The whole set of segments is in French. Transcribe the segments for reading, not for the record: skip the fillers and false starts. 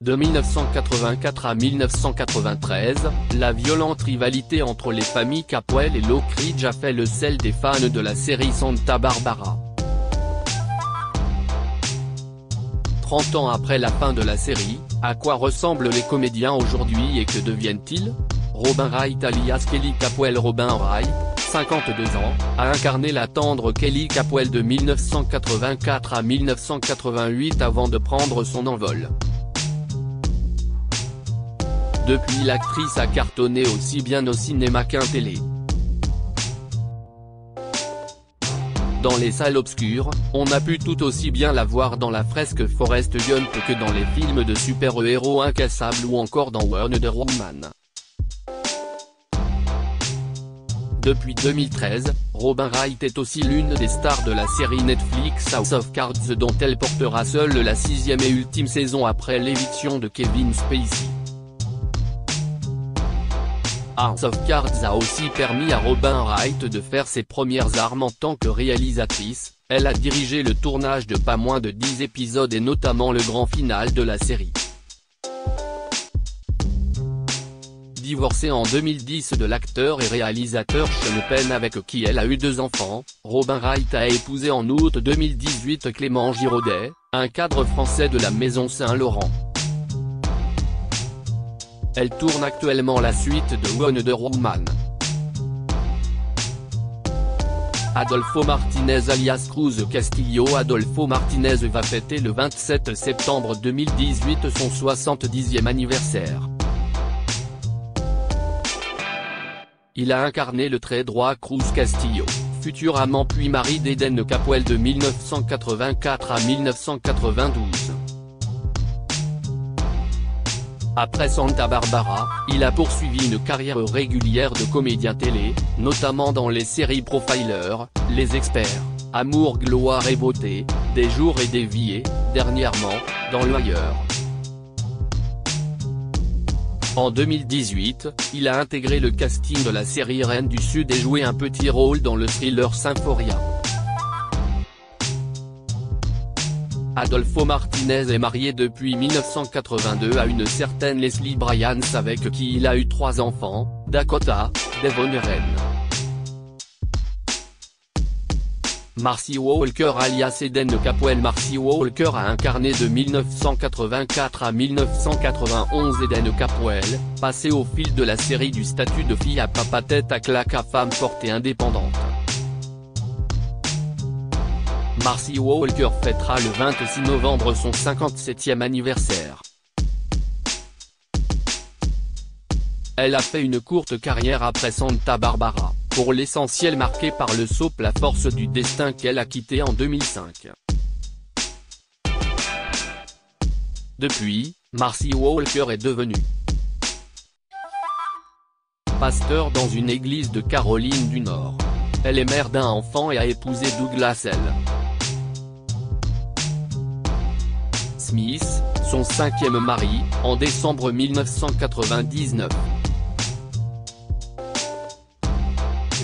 De 1984 à 1993, la violente rivalité entre les familles Capwell et Lockridge a fait le sel des fans de la série Santa Barbara. 30 ans après la fin de la série, à quoi ressemblent les comédiens aujourd'hui et que deviennent-ils? Robin Wright alias Kelly Capwell. Robin Wright, 52 ans, a incarné la tendre Kelly Capwell de 1984 à 1988 avant de prendre son envol. Depuis, l'actrice a cartonné aussi bien au cinéma qu'en télé. Dans les salles obscures, on a pu tout aussi bien la voir dans la fresque Forrest Gump que dans les films de super-héros incassables ou encore dans Wonder Woman. Depuis 2013, Robin Wright est aussi l'une des stars de la série Netflix House of Cards dont elle portera seule la 6e et ultime saison après l'éviction de Kevin Spacey. House of Cards a aussi permis à Robin Wright de faire ses premières armes en tant que réalisatrice. Elle a dirigé le tournage de pas moins de 10 épisodes et notamment le grand final de la série. Divorcée en 2010 de l'acteur et réalisateur Sean Penn avec qui elle a eu 2 enfants, Robin Wright a épousé en août 2018 Clément Giraudet, un cadre français de la Maison Saint-Laurent. Elle tourne actuellement la suite de Wonder Woman. Adolfo Martinez alias Cruz Castillo. Adolfo Martinez va fêter le 27 septembre 2018 son 70e anniversaire. Il a incarné le très droit Cruz Castillo, futur amant puis mari d'Eden Capwell de 1984 à 1992. Après Santa Barbara, il a poursuivi une carrière régulière de comédien télé, notamment dans les séries Profiler, Les Experts, Amour, gloire et beauté, Des jours et des vies et, dernièrement, dans Le Ailleurs. En 2018, il a intégré le casting de la série Reine du Sud et joué un petit rôle dans le thriller Symphoria. Adolfo Martinez est marié depuis 1982 à une certaine Leslie Bryans avec qui il a eu 3 enfants, Dakota, Devon et Ren. Marcy Walker alias Eden Capwell. Marcy Walker a incarné de 1984 à 1991 Eden Capwell, passé au fil de la série du statut de fille à papa tête à claque à femme forte et indépendante. Marcy Walker fêtera le 26 novembre son 57e anniversaire. Elle a fait une courte carrière après Santa Barbara, pour l'essentiel marquée par le soap La Force du Destin qu'elle a quitté en 2005. Depuis, Marcy Walker est devenue pasteur dans une église de Caroline du Nord. Elle est mère d'un enfant et a épousé Douglas L. Smith, son 5e mari, en décembre 1999.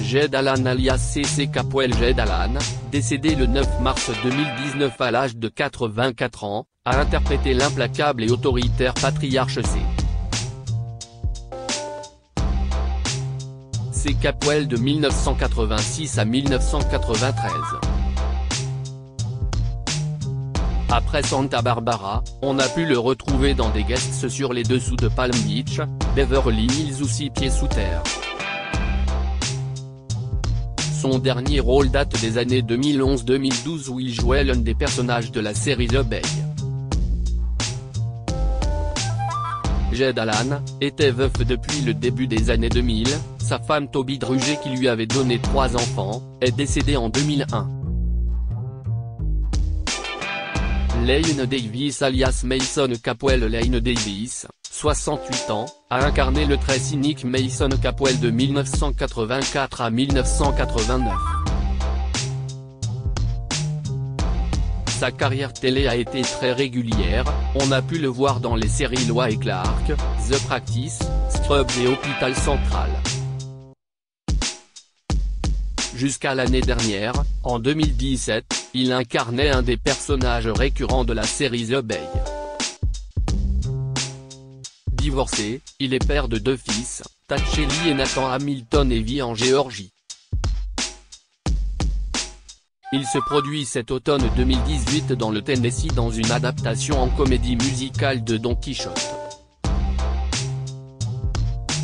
Jed Allan alias C.C. Capwell. Jed Allan, décédé le 9 mars 2019 à l'âge de 84 ans, a interprété l'implacable et autoritaire patriarche C. Capwell de 1986 à 1993. Après Santa Barbara, on a pu le retrouver dans des guests sur Les Dessous de Palm Beach, Beverly Hills ou 6 pieds sous terre. Son dernier rôle date des années 2011-2012 où il jouait l'un des personnages de la série The Bay. Jed Allan était veuf depuis le début des années 2000, sa femme Toby Druget qui lui avait donné 3 enfants, est décédée en 2001. Lane Davis alias Mason Capwell. Lane Davis, 68 ans, a incarné le très cynique Mason Capwell de 1984 à 1989. Sa carrière télé a été très régulière, on a pu le voir dans les séries Lois et Clark, The Practice, Scrubs et Hôpital Central. Jusqu'à l'année dernière, en 2017, il incarnait un des personnages récurrents de la série The Bay. divorcé, il est père de 2 fils, Tacheli et Nathan Hamilton, et vit en Géorgie. Il se produit cet automne 2018 dans le Tennessee dans une adaptation en comédie musicale de Don Quichotte.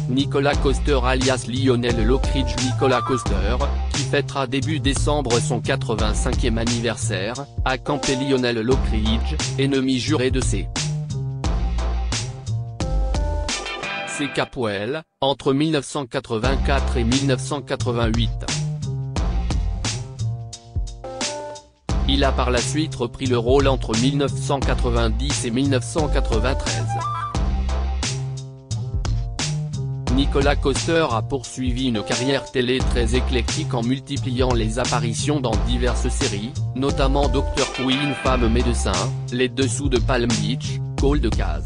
Nicolas Coster alias Lionel Lockridge. Nicolas Coster, qui fêtera début décembre son 85e anniversaire, a campé Lionel Lockridge, ennemi juré de C. Capwell, entre 1984 et 1988. Il a par la suite repris le rôle entre 1990 et 1993. Nicolas Coster a poursuivi une carrière télé très éclectique en multipliant les apparitions dans diverses séries, notamment Dr Queen, Femme médecin, Les Dessous de Palm Beach, Cold Case.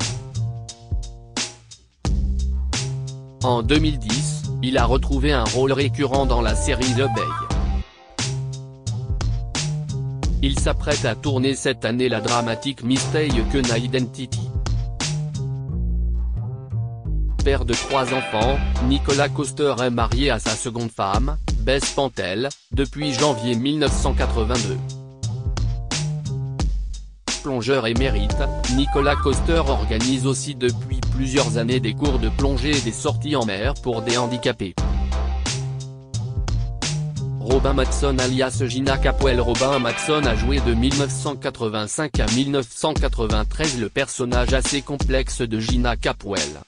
En 2010, il a retrouvé un rôle récurrent dans la série The Bay. Il s'apprête à tourner cette année la dramatique Mistaken Identity. Père de 3 enfants, Nicolas Coster est marié à sa seconde femme, Bess Pantel, depuis janvier 1982. Plongeur émérite, Nicolas Coster organise aussi depuis plusieurs années des cours de plongée et des sorties en mer pour des handicapés. Robin Matson alias Gina Capwell. Robin Matson a joué de 1985 à 1993 le personnage assez complexe de Gina Capwell.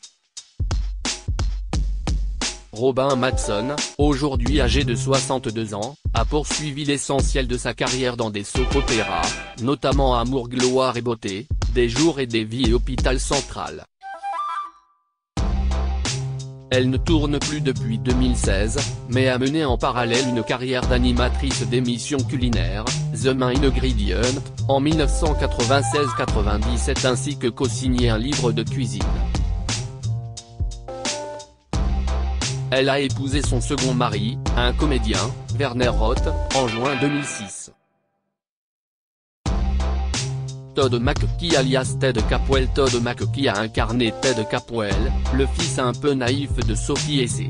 Robin Matson, aujourd'hui âgé de 62 ans, a poursuivi l'essentiel de sa carrière dans des soap-opéras, notamment Amour, gloire et beauté, Des jours et des vies et Hôpital Central. Elle ne tourne plus depuis 2016, mais a mené en parallèle une carrière d'animatrice d'émissions culinaires, The Main Ingredient, en 1996-97 ainsi que co-signé un livre de cuisine. Elle a épousé son second mari, un comédien, Werner Roth, en juin 2006. Todd McKee alias Ted Capwell. Todd McKee a incarné Ted Capwell, le fils un peu naïf de Sophie et C.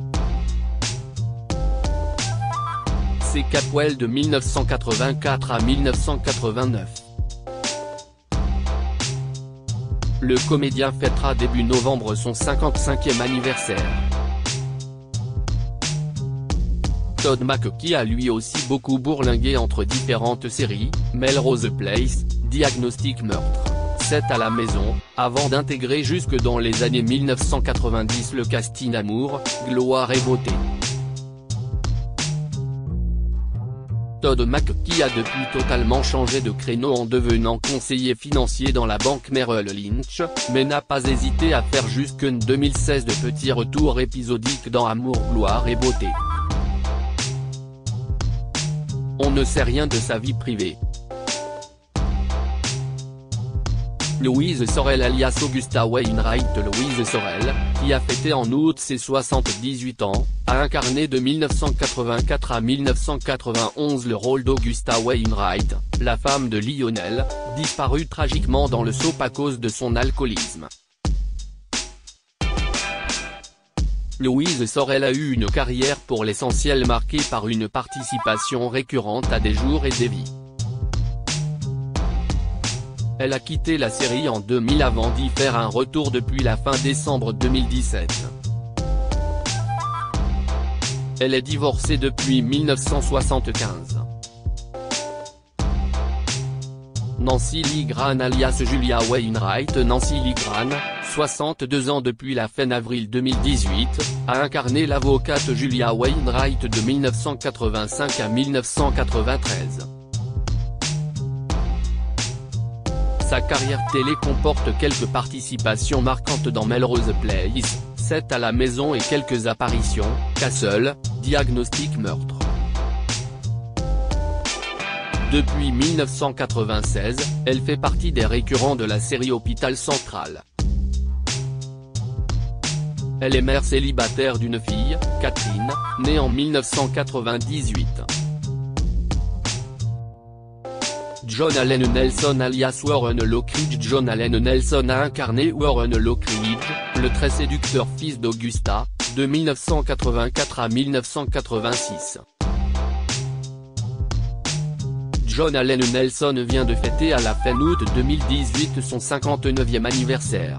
Capwell de 1984 à 1989. Le comédien fêtera début novembre son 55e anniversaire. Todd McKee a lui aussi beaucoup bourlingué entre différentes séries, Melrose Place, Diagnostic Meurtre, 7 à la maison, avant d'intégrer jusque dans les années 1990 le casting Amour, gloire et beauté. Todd McKee a depuis totalement changé de créneau en devenant conseiller financier dans la banque Merrill Lynch, mais n'a pas hésité à faire jusqu'en 2016 de petits retours épisodiques dans Amour, gloire et beauté. On ne sait rien de sa vie privée. Louise Sorel alias Augusta Wainwright. Louise Sorel, qui a fêté en août ses 78 ans, a incarné de 1984 à 1991 le rôle d'Augusta Wainwright, la femme de Lionel, disparue tragiquement dans le soap à cause de son alcoolisme. Louise Sorel a eu une carrière pour l'essentiel marquée par une participation récurrente à Des jours et des vies. Elle a quitté la série en 2000 avant d'y faire un retour depuis la fin décembre 2017. Elle est divorcée depuis 1975. Nancy Lee Grahn alias Julia Wainwright. Nancy Lee Grahn, 62 ans depuis la fin avril 2018, a incarné l'avocate Julia Wainwright de 1985 à 1993. Sa carrière télé comporte quelques participations marquantes dans Melrose Place, 7 à la maison et quelques apparitions, Castle, Diagnostic Meurtre. Depuis 1996, elle fait partie des récurrents de la série Hôpital Central. Elle est mère célibataire d'une fille, Catherine, née en 1998. John Allen Nelson alias Warren Lockridge. John Allen Nelson a incarné Warren Lockridge, le très séducteur fils d'Augusta, de 1984 à 1986. John Allen Nelson vient de fêter à la fin août 2018 son 59e anniversaire.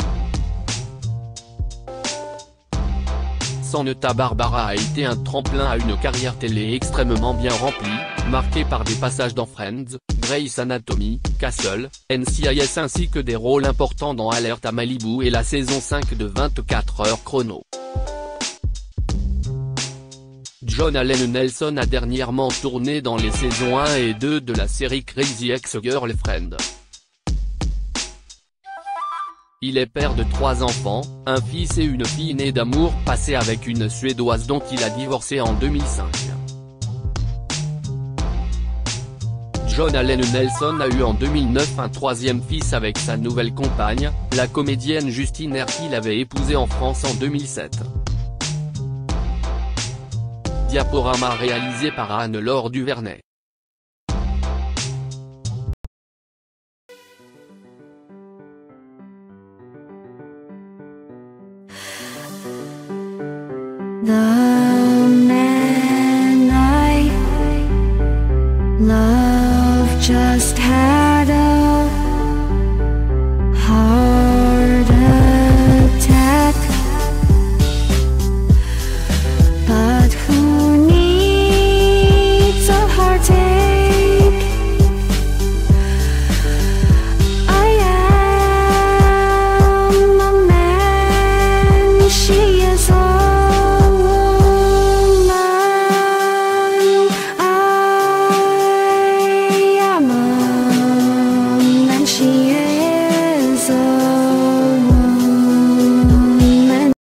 Santa Barbara a été un tremplin à une carrière télé extrêmement bien remplie, marquée par des passages dans Friends, Grey's Anatomy, Castle, NCIS ainsi que des rôles importants dans Alerte à Malibu et la saison 5 de 24 heures chrono. John Allen Nelson a dernièrement tourné dans les saisons 1 et 2 de la série Crazy Ex-Girlfriend. Il est père de 3 enfants, un fils et une fille nés d'amour passé avec une Suédoise dont il a divorcé en 2005. John Allen Nelson a eu en 2009 un 3e fils avec sa nouvelle compagne, la comédienne Justine Herr qu'il avait épousée en France en 2007. Diaporama réalisé par Anne-Laure Duvernay. 나